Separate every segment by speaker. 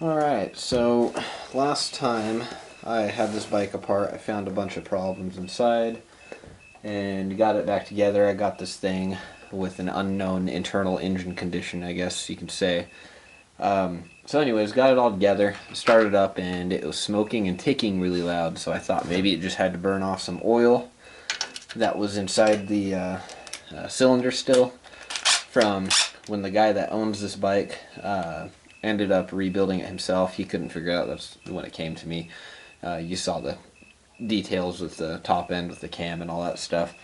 Speaker 1: Alright, so last time I had this bike apart, I found a bunch of problems inside and got it back together. I got this thing with an unknown internal engine condition, I guess you could say. So anyways, got it all together, started up, and it was smoking and ticking really loud, so I thought maybe it just had to burn off some oil that was inside the cylinder still from when the guy that owns this bike ended up rebuilding it himself. He couldn't figure it out. That's when it came to me. You saw the details with the top end with the cam and all that stuff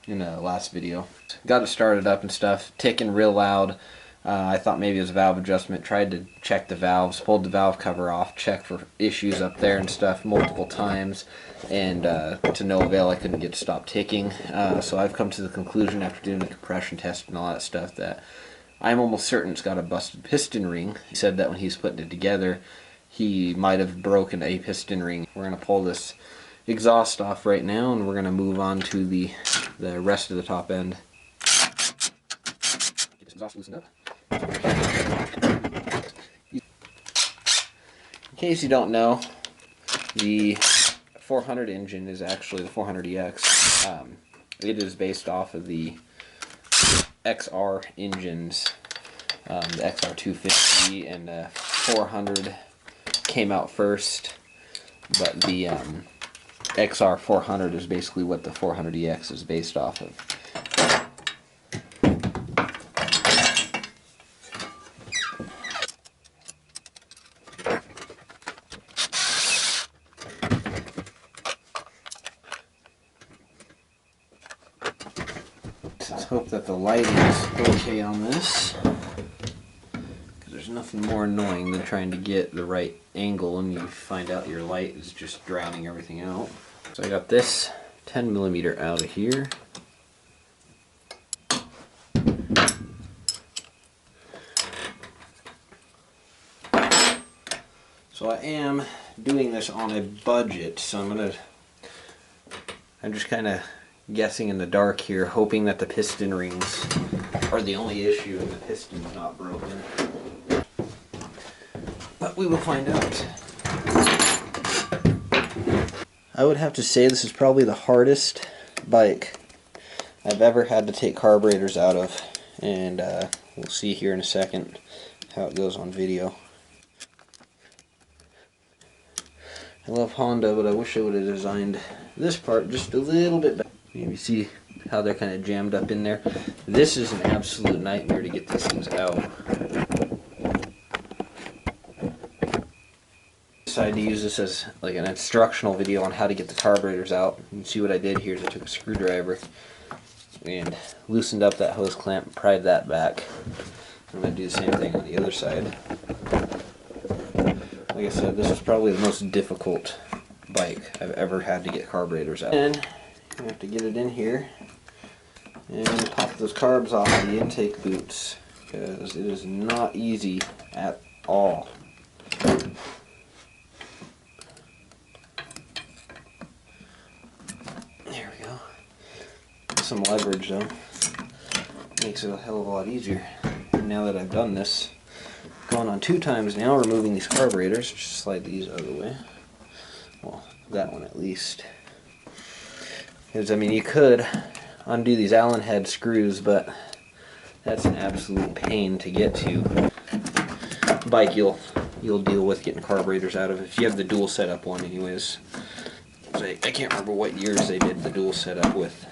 Speaker 1: in the last video. Got it started up and stuff, ticking real loud. I thought maybe it was a valve adjustment. Tried to check the valves, pulled the valve cover off, checked for issues up there and stuff multiple times, and to no avail. I couldn't get to stop ticking. So I've come to the conclusion after doing the compression test and all that stuff that I'm almost certain it's got a busted piston ring. He said that when he was putting it together, he might have broken a piston ring. We're going to pull this exhaust off right now, and we're going to move on to the rest of the top end. Get this exhaust loosened up. In case you don't know, the 400 engine is actually the 400EX. It is based off of the XR engines. The XR250 and the 400 came out first, but the XR400 is basically what the 400EX is based off of. Let's hope that the lighting is okay on this, because there's nothing more annoying than trying to get the right angle and you find out your light is just drowning everything out. So I got this 10mm out of here. So I am doing this on a budget, so I'm just kind of guessing in the dark here, hoping that the piston rings are the only issue and the piston's not broken. But we will find out. I would have to say this is probably the hardest bike I've ever had to take carburetors out of, and we'll see here in a second how it goes on video. I love Honda, but I wish I would have designed this part just a little bit better. You see how they're kind of jammed up in there? This is an absolute nightmare to get these things out. I decided to use this as like an instructional video on how to get the carburetors out. You can see what I did here is I took a screwdriver and loosened up that hose clamp and pried that back. I'm going to do the same thing on the other side. Like I said, this is probably the most difficult bike I've ever had to get carburetors out. And you have to get it in here and pop those carbs off the intake boots, because it is not easy at all. There we go. Some leverage though. Makes it a hell of a lot easier. And now that I've done this, going on 2 times now, removing these carburetors, just slide these out of the way. Well, that one at least. Because, I mean, you could undo these Allen head screws, but that's an absolute pain to get to. Bike you'll deal with getting carburetors out of if you have the dual setup one anyways. So I can't remember what years they did the dual setup with,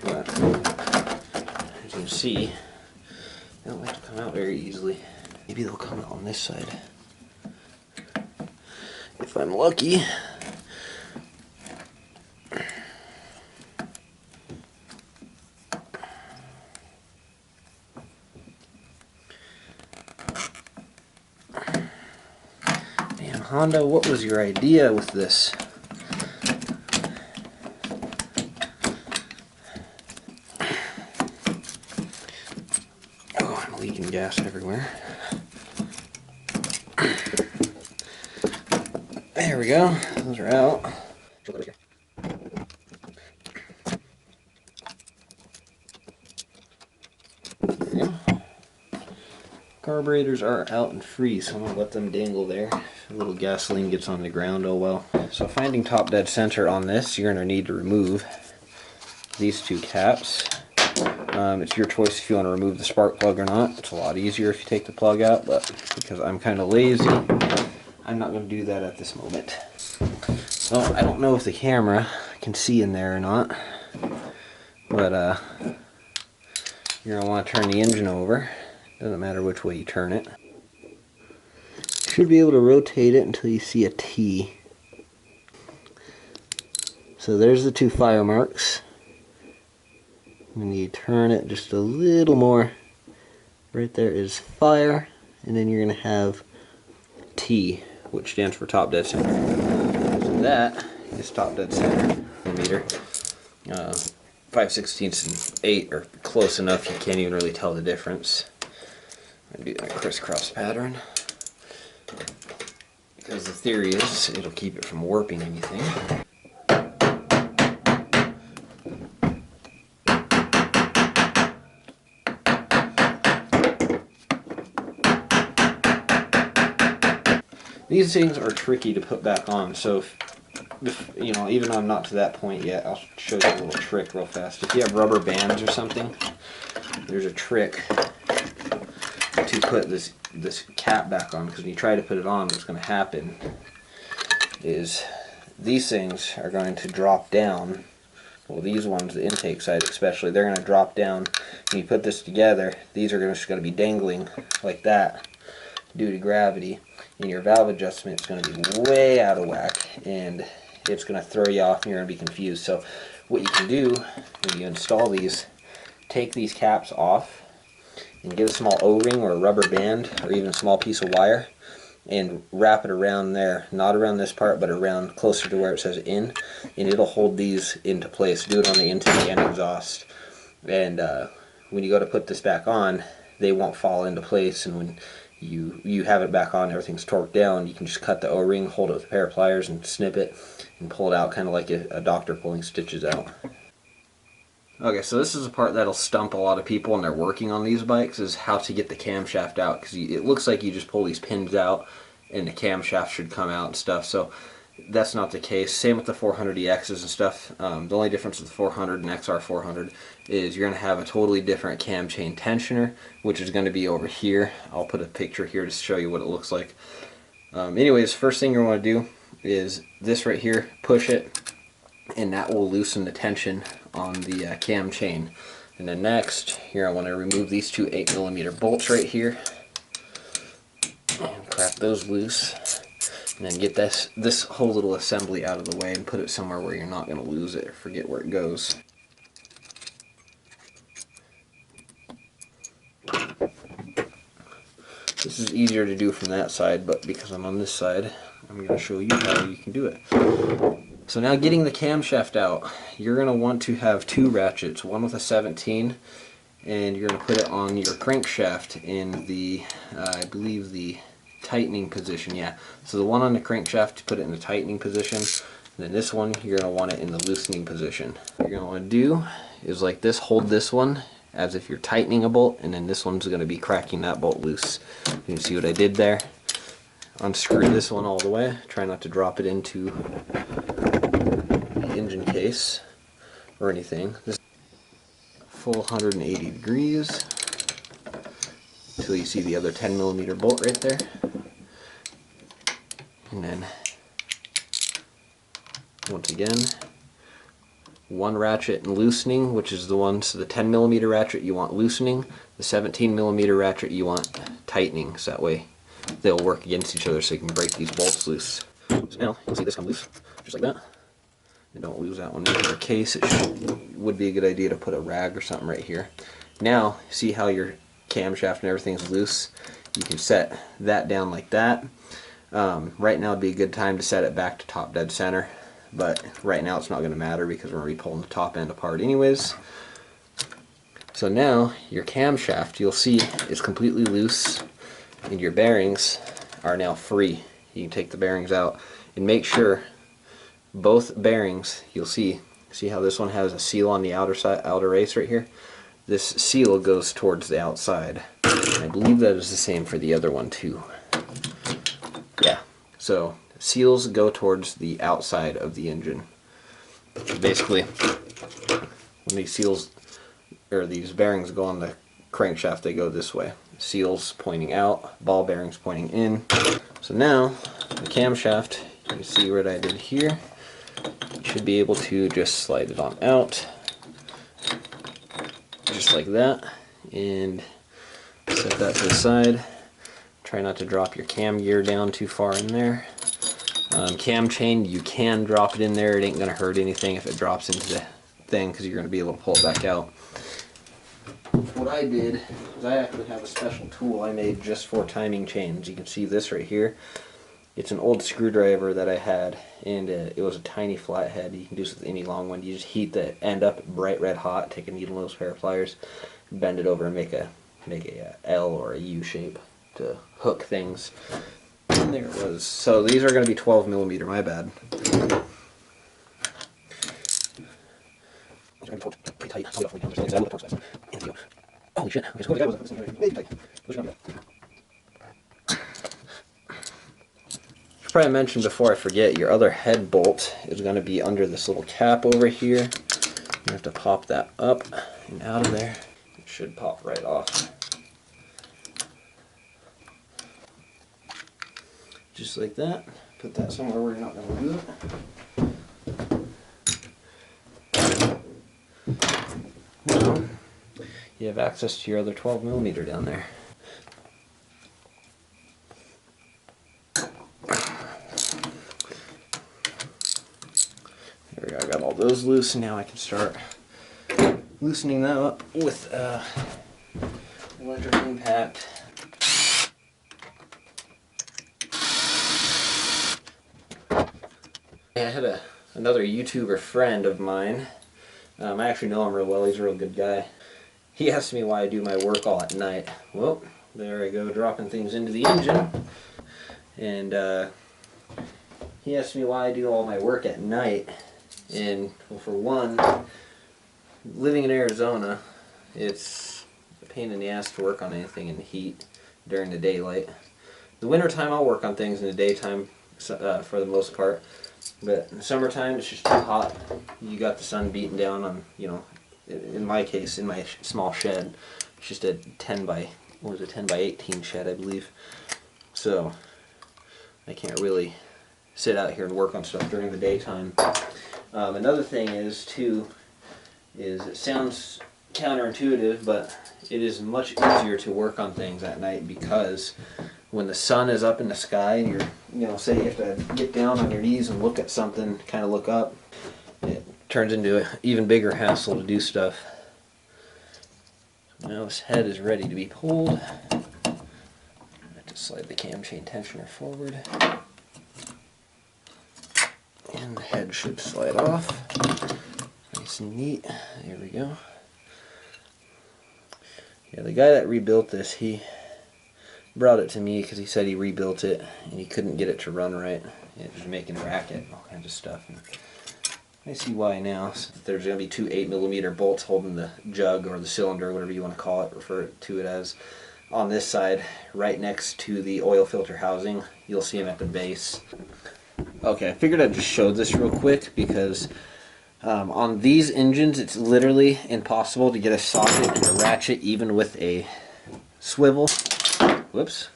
Speaker 1: but as you can see, they don't like to come out very easily. Maybe they'll come out on this side if I'm lucky. Man, Honda, what was your idea with this? Oh, I'm leaking gas everywhere. There we go. Those are out. carburetors are out and free, so I'm going to let them dangle there. A little gasoline gets on the ground, oh well. So finding top dead center on this, you're going to need to remove these two caps. It's your choice if you want to remove the spark plug or not. It's a lot easier if you take the plug out, but because I'm kind of lazy, I'm not going to do that at this moment. So I don't know if the camera can see in there or not, but you're going to want to turn the engine over. Doesn't matter which way you turn it. You should be able to rotate it until you see a T. So there's the two fire marks. When you turn it just a little more, right there is fire, and then you're going to have T, which stands for top dead center. So that is top dead center millimeter. 5/16 and 8 are close enough, you can't even really tell the difference. I'm going to do a crisscross pattern, because the theory is it'll keep it from warping anything. These things are tricky to put back on, so if you know, even though I'm not to that point yet, I'll show you a little trick real fast. If you have rubber bands or something, there's a trick to put this cap back on, because when you try to put it on, what's going to happen is these things are going to drop down. Well, these ones, the intake side especially, they're going to drop down. When you put this together, these are just going to be dangling like that due to gravity, and your valve adjustment is going to be way out of whack, and it's going to throw you off and you're going to be confused. So what you can do when you install these, take these caps off and get a small O-ring or a rubber band or even a small piece of wire and wrap it around there, not around this part but around closer to where it says in, and it'll hold these into place. Do it on the intake and exhaust, and when you go to put this back on, they won't fall into place, and when you have it back on, everything's torqued down, you can just cut the O-ring, hold it with a pair of pliers and snip it and pull it out, kind of like a doctor pulling stitches out. Okay, so this is a part that'll stump a lot of people when they're working on these bikes, is how to get the camshaft out, because it looks like you just pull these pins out and the camshaft should come out and stuff. So that's not the case. Same with the 400EXs and stuff. The only difference with the 400 and XR400 is you're going to have a totally different cam chain tensioner, which is going to be over here. I'll put a picture here to show you what it looks like. Anyways, first thing you want to do is this right here, push it, and that will loosen the tension on the cam chain. And then next, here I want to remove these two 8mm bolts right here and crack those loose. And then get this whole little assembly out of the way and put it somewhere where you're not going to lose it or forget where it goes. This is easier to do from that side, but because I'm on this side, I'm going to show you how you can do it. So now, getting the camshaft out, you're going to want to have two ratchets, one with a 17, and you're going to put it on your crankshaft in the, I believe the tightening position, yeah. So the one on the crankshaft, put it in the tightening position, and then this one, you're going to want it in the loosening position. What you're going to want to do is like this, hold this one as if you're tightening a bolt, and then this one's going to be cracking that bolt loose. You can see what I did there. Unscrew this one all the way, try not to drop it into the engine case or anything. This full 180 degrees until you see the other 10mm bolt right there. And then once again, one ratchet and loosening, which is the one, so the 10mm ratchet you want loosening, the 17mm ratchet you want tightening, so that way they'll work against each other so you can break these bolts loose. So now you'll see this come loose, just like that. And don't lose that one in your case. It would be a good idea to put a rag or something right here. Now, see how your camshaft and everything's loose? You can set that down like that. Right now would be a good time to set it back to top dead center, but right now it's not going to matter because we're going to be pulling the top end apart anyways. So now your camshaft, you'll see, is completely loose, and your bearings are now free. You can take the bearings out and make sure both bearings, you'll see how this one has a seal on the outer race right here? This seal goes towards the outside. And I believe that is the same for the other one too. Yeah, so seals go towards the outside of the engine. Basically, when these seals or these bearings go on the crankshaft, they go this way. Seals pointing out, ball bearings pointing in. So now the camshaft, you can see what I did here. You should be able to just slide it on out, just like that, and set that to the side. Try not to drop your cam gear down too far in there. Cam chain, you can drop it in there. It ain't going to hurt anything if it drops into the thing, because you're going to be able to pull it back out. What I did is I actually have a special tool I made just for timing chains. You can see this right here. It's an old screwdriver that I had, and it was a tiny flathead. You can do this with any long one. You just heat the end up bright red hot, take a needle nose pair of pliers, bend it over and make a L or a U shape to hook things. And there it was. So these are going to be 12 millimeter, my bad. Holy shit. Probably mentioned before I forget, your other head bolt is going to be under this little cap over here. You have to pop that up and out of there. It should pop right off. Just like that. Put that somewhere where you're not going to lose it. Now, you have access to your other 12 millimeter down there. There we go, I got all those loose, and now I can start loosening that up with electric impact. I had another YouTuber friend of mine. I actually know him real well. He's a real good guy. He asked me why I do my work all at night. Well, there I go, dropping things into the engine. And he asked me why I do all my work at night. And well, for one, living in Arizona, it's a pain in the ass to work on anything in the heat during the daylight. The wintertime I'll work on things in the daytime for the most part. But in the summertime, it's just too hot. You got the sun beating down on, you know, in my case, in my small shed, it's just a 10 by 18 shed, I believe. So I can't really sit out here and work on stuff during the daytime. Another thing is it sounds counterintuitive, but it is much easier to work on things at night, because when the sun is up in the sky and you're, you know, say you have to get down on your knees and look at something, kind of look up, it turns into an even bigger hassle to do stuff. Now this head is ready to be pulled. I have to slide the cam chain tensioner forward, and the head should slide off. Nice and neat. There we go. Yeah, the guy that rebuilt this, he brought it to me because he said he rebuilt it and he couldn't get it to run right. It was making a racket and all kinds of stuff. And I see why now. So there's going to be two 8mm bolts holding the jug or the cylinder, whatever you want to call it, refer to it as, on this side, right next to the oil filter housing. You'll see them at the base. Okay, I figured I'd just show this real quick because on these engines it's literally impossible to get a socket and a ratchet even with a swivel. Whoops.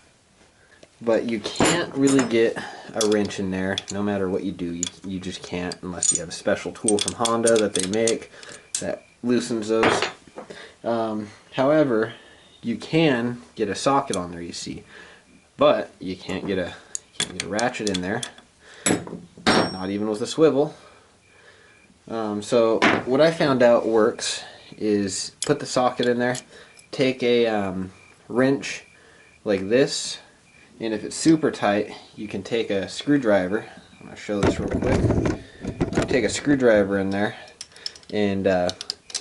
Speaker 1: But you can't really get a wrench in there no matter what you do. You just can't, unless you have a special tool from Honda that they make that loosens those. However, you can get a socket on there, you see, but you can't get a ratchet in there, not even with a swivel. So what I found out works is put the socket in there, take a wrench like this, and if it's super tight, you can take a screwdriver. I'm going to show this real quick. You take a screwdriver in there, and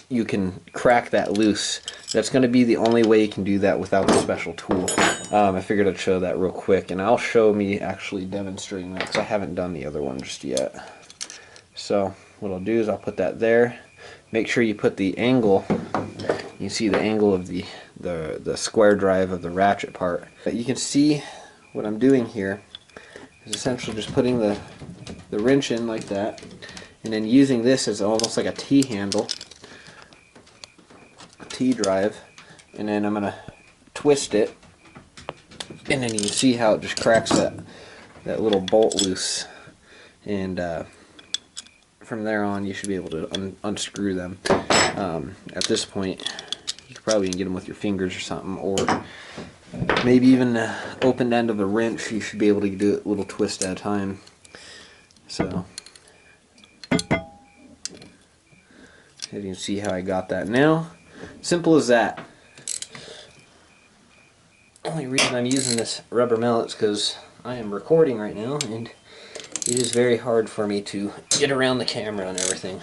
Speaker 1: you can crack that loose. That's going to be the only way you can do that without the special tool. I figured I'd show that real quick, and I'll show me actually demonstrating that because I haven't done the other one just yet. So what I'll do is I'll put that there. Make sure you put the angle. You see the angle of the the square drive of the ratchet part. But you can see what I'm doing here is essentially just putting the wrench in like that, and then using this as almost like a T-handle, T-drive, and then I'm going to twist it, and then you can see how it just cracks that little bolt loose, and from there on you should be able to unscrew them. At this point you could probably get them with your fingers or something, or maybe even the open end of the wrench. You should be able to do it a little twist at a time. So as you can see how I got that now. Simple as that. Only reason I'm using this rubber mallet is because I am recording right now, and it is very hard for me to get around the camera and everything.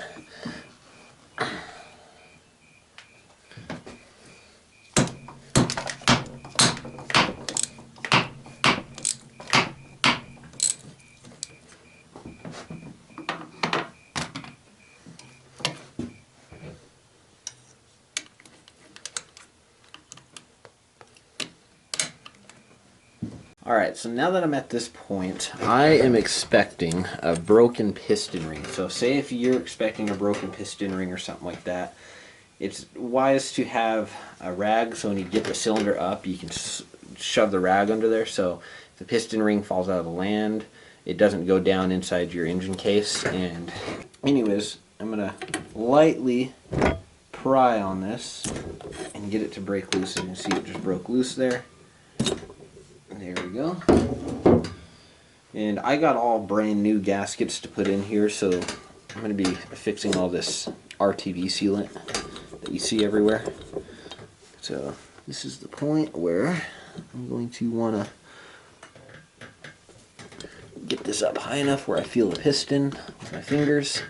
Speaker 1: Alright, so now that I'm at this point, I am expecting a broken piston ring. So say if you're expecting a broken piston ring or something like that, it's wise to have a rag, so when you get the cylinder up, you can shove the rag under there, so if the piston ring falls out of the land, it doesn't go down inside your engine case. And anyways, I'm going to lightly pry on this and get it to break loose. And you can see it just broke loose there. There we go. And I got all brand new gaskets to put in here, so I'm going to be fixing all this RTV sealant that you see everywhere. So this is the point where I'm going to want to get this up high enough where I feel the piston with my fingers.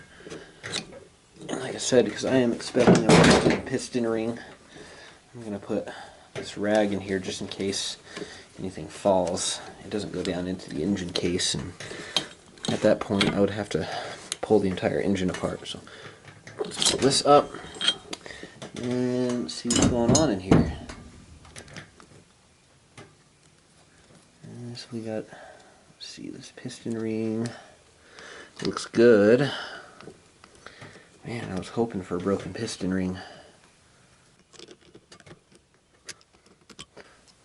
Speaker 1: And like I said, because I am expecting a rusted piston ring, I'm going to put this rag in here just in case anything falls. It doesn't go down into the engine case, and at that point I would have to pull the entire engine apart. So let's pull this up and see what's going on in here. And so we got, let's see, this piston ring looks good. Man, I was hoping for a broken piston ring.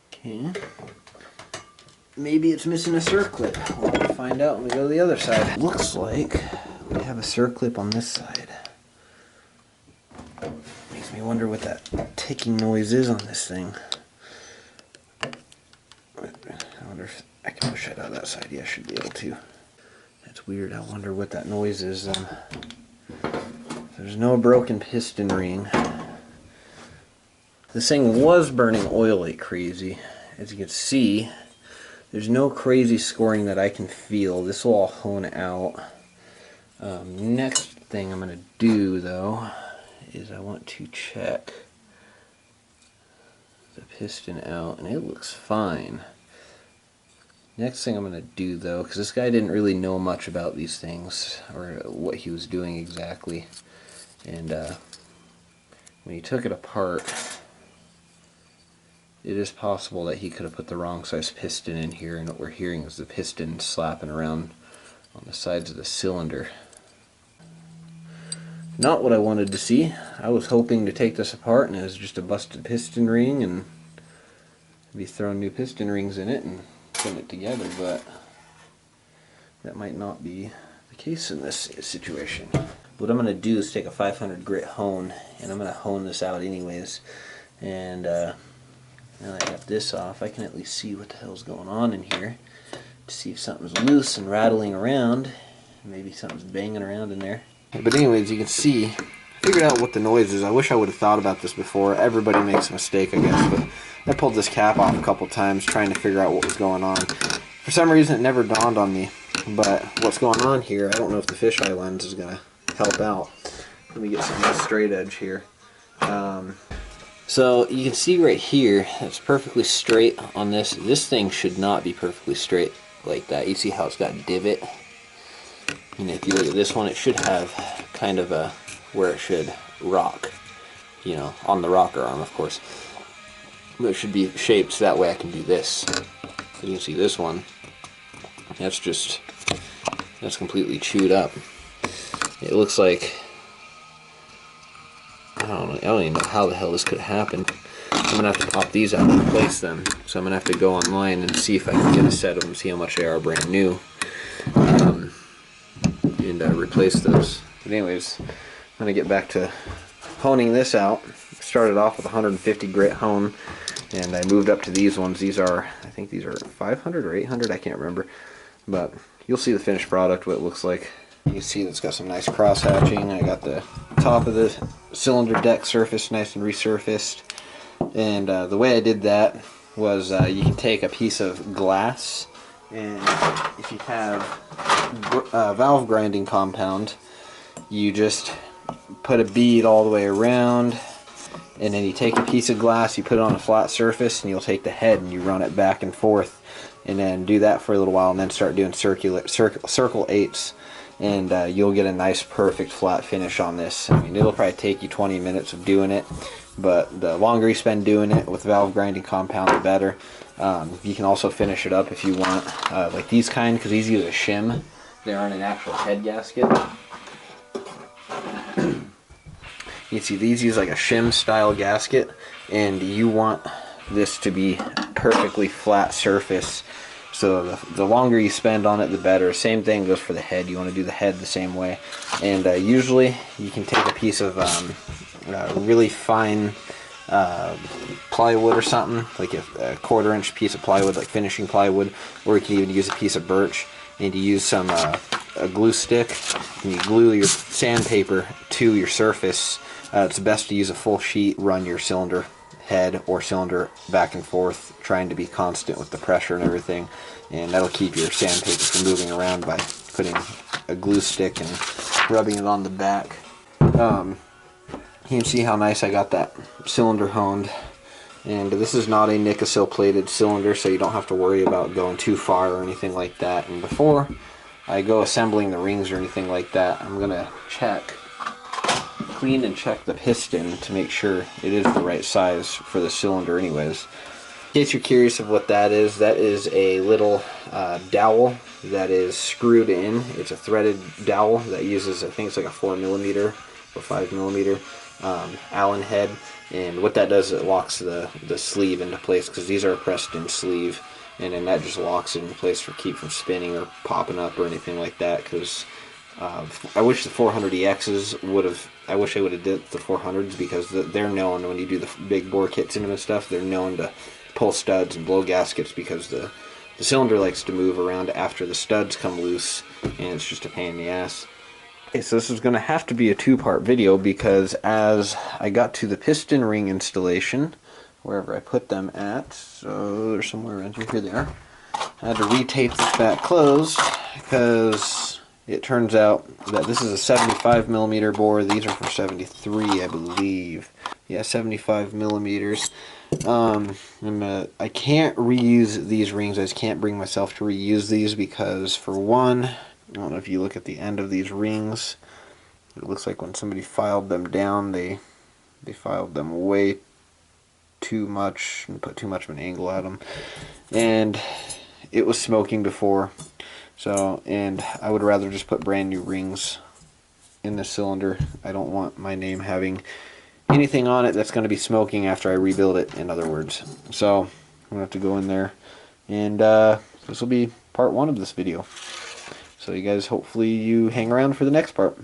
Speaker 1: Okay. Maybe it's missing a circlip. We'll find out when we go to the other side. Looks like we have a circlip on this side. Makes me wonder what that ticking noise is on this thing. I wonder if I can push it out of that side. Yeah, I should be able to. That's weird. I wonder what that noise is then. There's no broken piston ring. This thing was burning oil like crazy. As you can see, there's no crazy scoring that I can feel. This will all hone out. Next thing I'm going to do, though, is I want to check the piston out, and it looks fine. Next thing I'm going to do, though, because this guy didn't really know much about these things, or what he was doing exactly, and when he took it apart, it is possible that he could have put the wrong size piston in here, and what we're hearing is the piston slapping around on the sides of the cylinder. Not what I wanted to see. I was hoping to take this apart and it was just a busted piston ring and be throwing new piston rings in it and putting it together, but that might not be the case in this situation. What I'm going to do is take a 500 grit hone, and I'm going to hone this out anyways, and now that I got this off, I can at least see what the hell's going on in here to see if something's loose and rattling around. Maybe something's banging around in there. But anyways, you can see, I figured out what the noise is. I wish I would have thought about this before. Everybody makes a mistake, I guess, but I pulled this cap off a couple times trying to figure out what was going on. For some reason, it never dawned on me. But what's going on here, I don't know if the fisheye lens is going to help out. Let me get some straight edge here. So you can see right here, it's perfectly straight on this. This thing should not be perfectly straight like that. You see how it's got a divot? And if you look at this one, it should have kind of a, where it should rock, you know, on the rocker arm, of course. It should be shaped so that way I can do this. You can see this one. That's completely chewed up. It looks like, I don't even know how the hell this could happen. I'm gonna have to pop these out and replace them. So I'm gonna have to go online and see if I can get a set of them, see how much they are brand new, and replace those. But anyways, I'm gonna get back to honing this out. Started off with 150 grit hone, and I moved up to these ones. These are, I think these are 500 or 800, I can't remember. But you'll see the finished product, what it looks like. You can see that it's got some nice cross hatching. I got the top of the cylinder deck surface nice and resurfaced. And the way I did that was you can take a piece of glass, and if you have valve grinding compound, you just put a bead all the way around, and then you take a piece of glass, you put it on a flat surface, and you'll take the head and you run it back and forth, and then do that for a little while, and then start doing circle eights, and you'll get a nice perfect flat finish on this. I mean, it'll probably take you 20 minutes of doing it, but the longer you spend doing it with valve grinding compound, the better. You can also finish it up if you want, like these kind, because these use a shim. They aren't an actual head gasket. You can see these use like a shim style gasket, and you want this to be perfectly flat surface. So the longer you spend on it, the better. Same thing goes for the head. You want to do the head the same way. And usually you can take a piece of really fine plywood or something, like a 1/4 inch piece of plywood, like finishing plywood, or you can even use a piece of birch, and you use some a glue stick, and you glue your sandpaper to your surface. It's best to use a full sheet, run your cylinder head or cylinder back and forth, trying to be constant with the pressure and everything, and that'll keep your sandpaper from moving around by putting a glue stick and rubbing it on the back. You can see how nice I got that cylinder honed, and this is not a Nicosil plated cylinder, so you don't have to worry about going too far or anything like that. And before I go assembling the rings or anything like that, I'm gonna clean and check the piston to make sure it is the right size for the cylinder anyways. In case you're curious of what that is a little dowel that is screwed in. It's a threaded dowel that uses, I think it's like a 4mm or 5mm Allen head, and what that does is it locks the sleeve into place, because these are a pressed in sleeve, and then that just locks it in place for keep from spinning or popping up or anything like that. Because I wish the 400EXs would have, I wish they would have did the 400s, because they're known, when you do the big bore kits in them and stuff, they're known to pull studs and blow gaskets, because the cylinder likes to move around after the studs come loose, and it's just a pain in the ass. Okay, so this is going to have to be a two-part video, because as I got to the piston ring installation, wherever I put them at, so they're somewhere around here, here they are, I had to retape this back closed, because it turns out that this is a 75mm bore. These are for 73, I believe. Yeah, 75mm. And I can't reuse these rings. I just can't bring myself to reuse these, because for one, I don't know if you look at the end of these rings, it looks like when somebody filed them down, they filed them way too much and put too much of an angle at them, and it was smoking before. So, and I would rather just put brand new rings in the cylinder. I don't want my name having anything on it that's going to be smoking after I rebuild it, in other words. So I'm going to have to go in there, and this will be part one of this video. So you guys, hopefully you hang around for the next part.